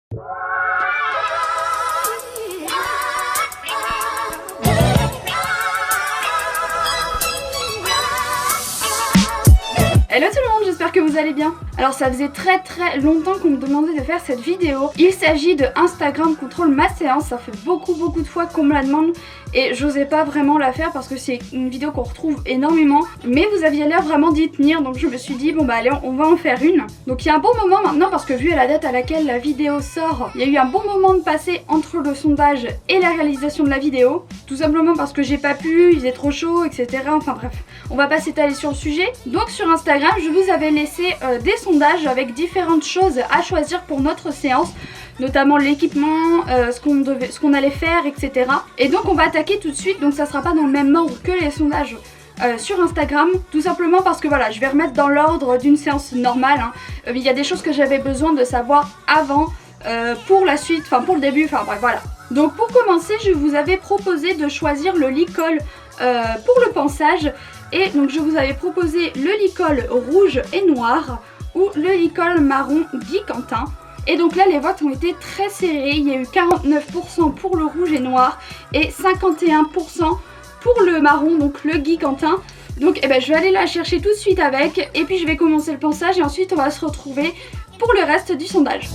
Hello tout le monde, j'espère que vous allez bien. Alors ça faisait très longtemps qu'on me demandait de faire cette vidéo. Il s'agit de Instagram contrôle ma séance. Ça fait beaucoup de fois qu'on me la demande et j'osais pas vraiment la faire parce que c'est une vidéo qu'on retrouve énormément. Mais vous aviez l'air vraiment d'y tenir, donc je me suis dit bon bah allez, on va en faire une. Donc il y a un bon moment maintenant parce que vu à la date à laquelle la vidéo sort, il y a eu un bon moment de passer entre le sondage et la réalisation de la vidéo. Tout simplement parce que j'ai pas pu, il faisait trop chaud, etc. Enfin bref, on va pas s'étaler sur le sujet. Donc sur Instagram, je vous avais laissé des sondages avec différentes choses à choisir pour notre séance, notamment l'équipement, ce qu'on allait faire, etc. Et donc on va attaquer tout de suite, donc ça sera pas dans le même ordre que les sondages sur Instagram, tout simplement parce que voilà, je vais remettre dans l'ordre d'une séance normale, hein. Il y a des choses que j'avais besoin de savoir avant, pour la suite, enfin pour le début, enfin bref voilà. Donc pour commencer, je vous avais proposé de choisir le licol pour le pansage. Et donc je vous avais proposé le licol rouge et noir ou le licol marron Guy Quentin. Et donc là les votes ont été très serrés, il y a eu 49% pour le rouge et noir et 51% pour le marron, donc le Guy Quentin. Donc je vais aller la chercher tout de suite avec et puis je vais commencer le pansage et ensuite on va se retrouver pour le reste du sondage.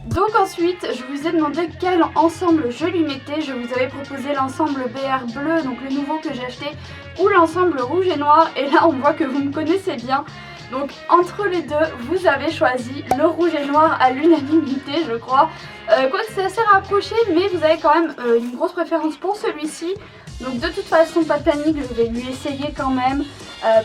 Donc ensuite, je vous ai demandé quel ensemble je lui mettais. Je vous avais proposé l'ensemble BR bleu, donc le nouveau que j'ai acheté, ou l'ensemble rouge et noir. Et là, on voit que vous me connaissez bien. Donc entre les deux, vous avez choisi le rouge et noir à l'unanimité, je crois. Quoique c'est assez rapproché, mais vous avez quand même une grosse préférence pour celui-ci. Donc de toute façon, pas de panique, je vais lui essayer quand même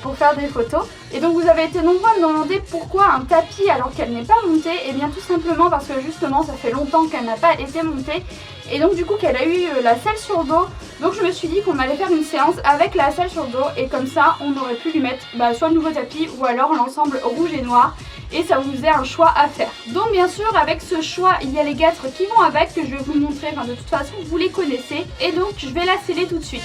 pour faire des photos. Et donc vous avez été nombreux à me demander pourquoi un tapis alors qu'elle n'est pas montée. Et bien tout simplement parce que justement ça fait longtemps qu'elle n'a pas été montée. Et donc du coup qu'elle a eu la selle sur le dos. Donc je me suis dit qu'on allait faire une séance avec la selle sur le dos. Et comme ça on aurait pu lui mettre soit le nouveau tapis ou alors l'ensemble rouge et noir. Et ça vous faisait un choix à faire. Donc bien sûr avec ce choix il y a les guêtres qui vont avec, que je vais vous montrer, enfin de toute façon vous les connaissez. Et donc je vais la sceller tout de suite.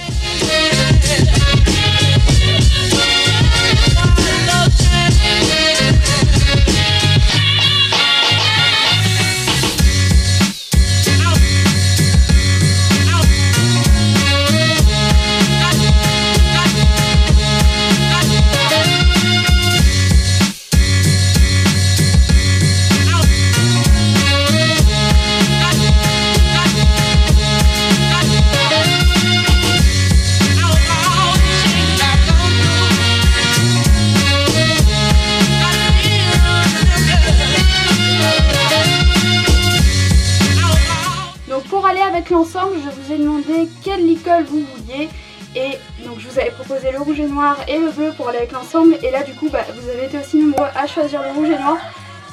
Avec l'ensemble, je vous ai demandé quel licol vous vouliez et donc je vous avais proposé le rouge et noir et le bleu pour aller avec l'ensemble. Et là du coup vous avez été aussi nombreux à choisir le rouge et noir,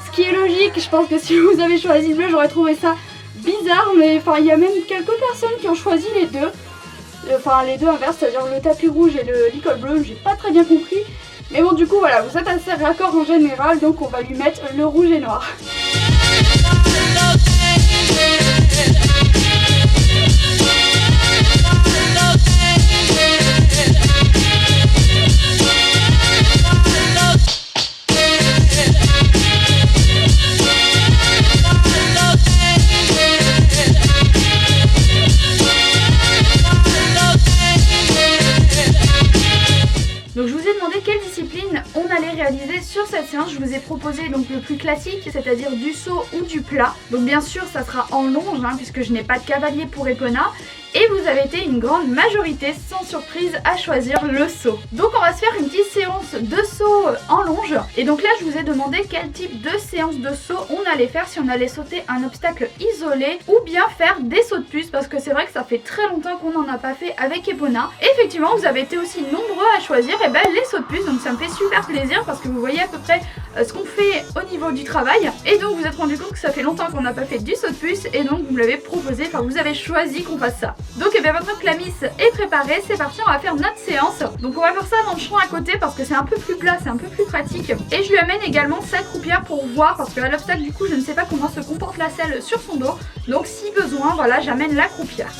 ce qui est logique. Je pense que si vous avez choisi le bleu, j'aurais trouvé ça bizarre, mais enfin il y a même quelques personnes qui ont choisi les deux, enfin les deux inverses, c'est-à-dire le tapis rouge et le licol bleu. J'ai pas très bien compris, mais bon du coup voilà, vous êtes assez raccord en général, donc on va lui mettre le rouge et noir. Donc je vous ai demandé quelle discipline on allait réaliser sur cette séance. Je vous ai proposé donc le plus classique, c'est-à-dire du saut ou du plat. Donc bien sûr ça sera en longe puisque je n'ai pas de cavalier pour Epona. Et vous avez été une grande majorité, sans surprise, à choisir le saut. Donc on va se faire une petite séance de saut en longe. Et donc là je vous ai demandé quel type de séance de saut on allait faire, si on allait sauter un obstacle isolé ou bien faire des sauts de puce, parce que c'est vrai que ça fait très longtemps qu'on n'en a pas fait avec Epona. Et effectivement vous avez été aussi nombreux à choisir les sauts de puce, donc ça me fait super plaisir parce que vous voyez à peu près ce qu'on fait au niveau du travail. Et donc vous vous êtes rendu compte que ça fait longtemps qu'on n'a pas fait du saut de puce et donc vous me l'avez proposé, enfin vous avez choisi qu'on fasse ça. Donc maintenant que la miss est préparée, c'est parti, on va faire notre séance. Donc on va faire ça dans le champ à côté parce que c'est un peu plus plat, c'est un peu plus pratique. Et je lui amène également sa croupière pour voir, parce qu'à l'obstacle du coup je ne sais pas comment se comporte la selle sur son dos. Donc si besoin, voilà, j'amène la croupière.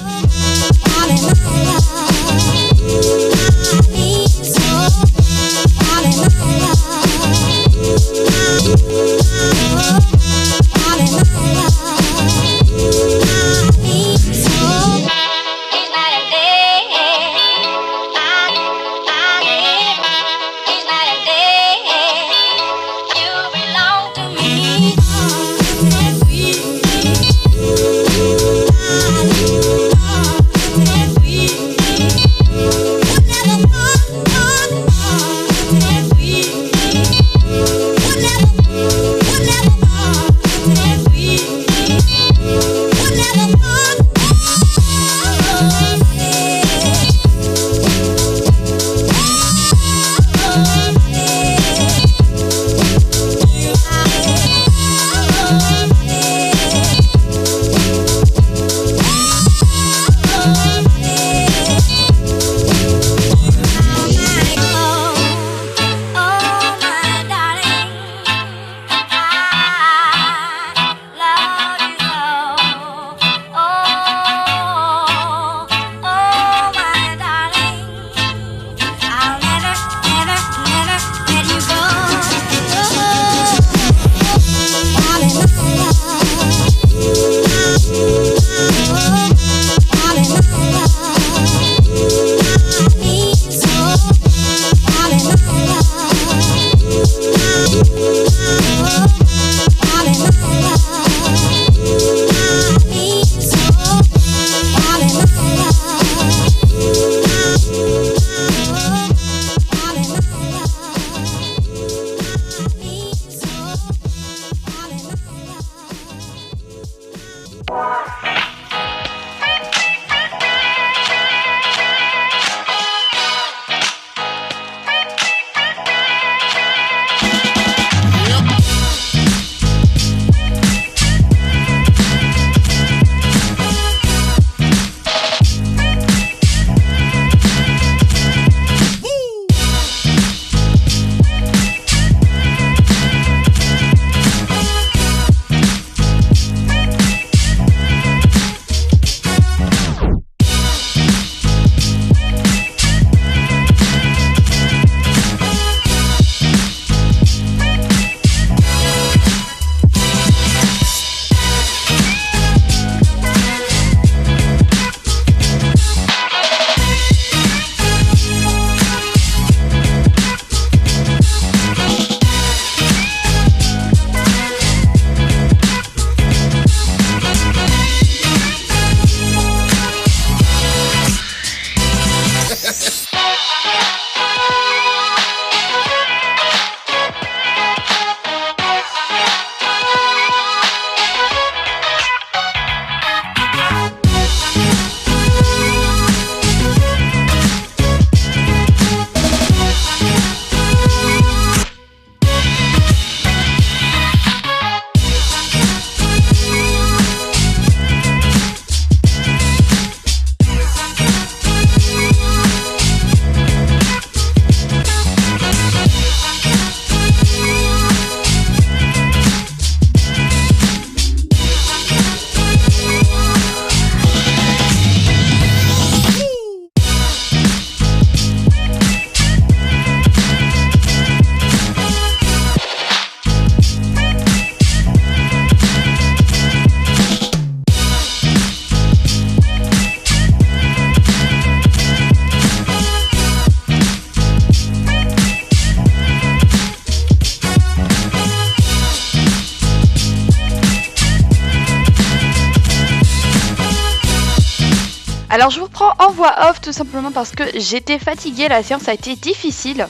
Alors je vous reprends en voix off tout simplement parce que j'étais fatiguée, la séance a été difficile.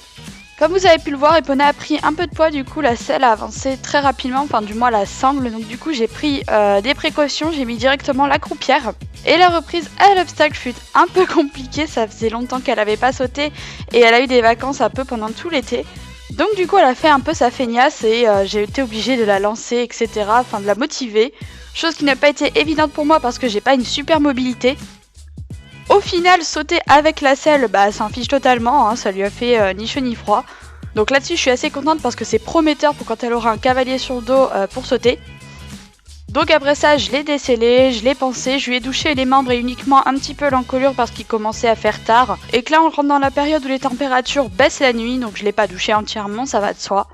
Comme vous avez pu le voir, Epona a pris un peu de poids, du coup la selle a avancé très rapidement, enfin du moins la sangle, donc du coup j'ai pris des précautions, j'ai mis directement la croupière. Et la reprise à l'obstacle fut un peu compliquée, ça faisait longtemps qu'elle n'avait pas sauté et elle a eu des vacances un peu pendant tout l'été. Donc du coup elle a fait un peu sa feignasse et j'ai été obligée de la lancer, etc., enfin de la motiver. Chose qui n'a pas été évidente pour moi parce que j'ai pas une super mobilité. Au final, sauter avec la selle, bah s'en fiche totalement, hein, ça lui a fait ni chaud ni froid. Donc là-dessus, je suis assez contente parce que c'est prometteur pour quand elle aura un cavalier sur le dos pour sauter. Donc après ça, je l'ai décellé, je l'ai pansé, je lui ai douché les membres et uniquement un petit peu l'encolure parce qu'il commençait à faire tard. Et que là, on rentre dans la période où les températures baissent la nuit, donc je l'ai pas douché entièrement, ça va de soi.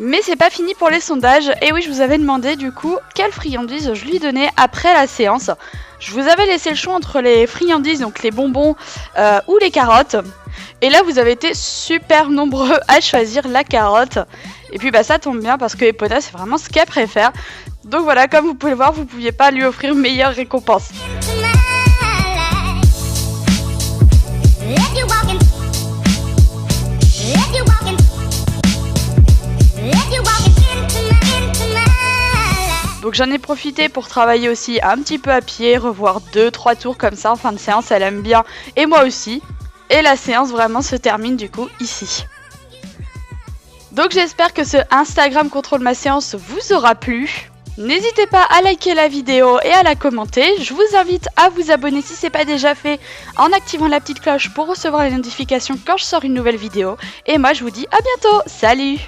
Mais c'est pas fini pour les sondages, et oui, je vous avais demandé du coup quelle friandise je lui donnais après la séance. Je vous avais laissé le choix entre les friandises, donc les bonbons ou les carottes. Et là, vous avez été super nombreux à choisir la carotte. Et puis bah ça tombe bien parce que Epona, c'est vraiment ce qu'elle préfère. Donc voilà, comme vous pouvez le voir, vous pouviez pas lui offrir meilleure récompense. Donc j'en ai profité pour travailler aussi un petit peu à pied, revoir 2-3 tours comme ça en fin de séance, elle aime bien et moi aussi. Et la séance vraiment se termine du coup ici. Donc j'espère que ce Instagram contrôle ma séance vous aura plu. N'hésitez pas à liker la vidéo et à la commenter. Je vous invite à vous abonner si ce n'est pas déjà fait en activant la petite cloche pour recevoir les notifications quand je sors une nouvelle vidéo. Et moi je vous dis à bientôt, salut!